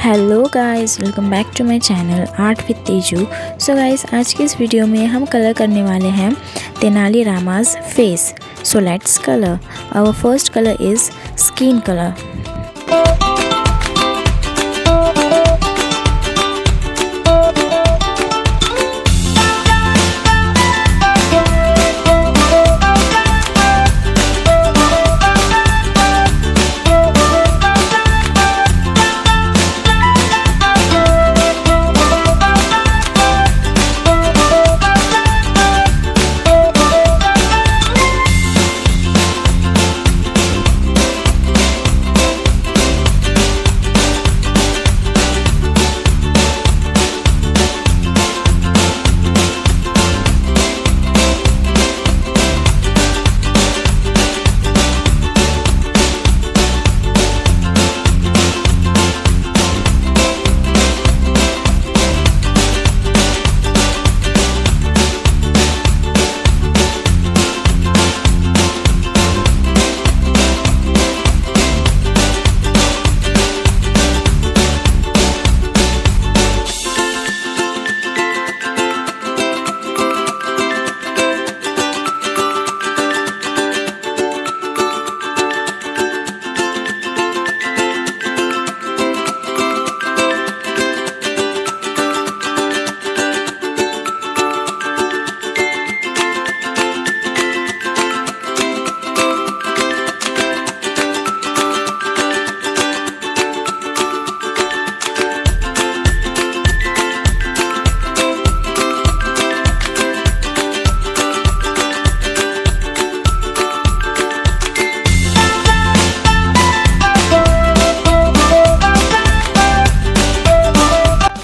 Hello guys, welcome back to my channel art with Teju. So guys, आज की इस video में हम कलर करने वाले हैं Tenali Rama's face. So let's colour. Our first colour is skin colour.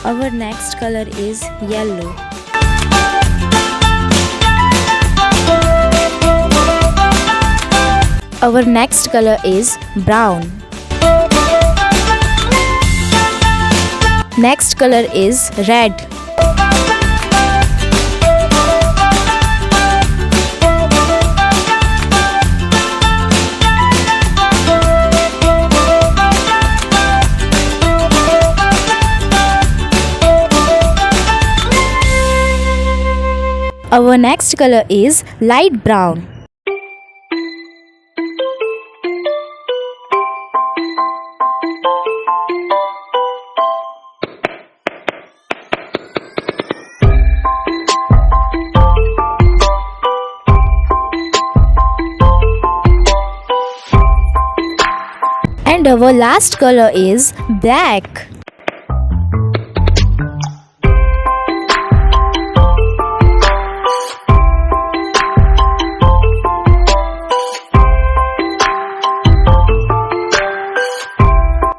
Our next color is yellow. Our next color is brown. Next color is red. Our next color is light brown. And our last color is black.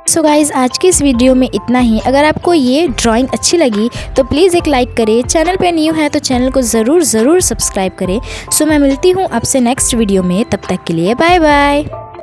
So guys, आज की इस video में इतना ही। अगर आपको ये drawing अच्छी लगी तो प्लीज़ एक लाइक करें। चैनल पे न्यू है तो चैनल को ज़रूर सब्सक्राइब करें। सो मैं मिलती हूँ आपसे नेक्स्ट वीडियो में। तब तक के लिए बाय बाय।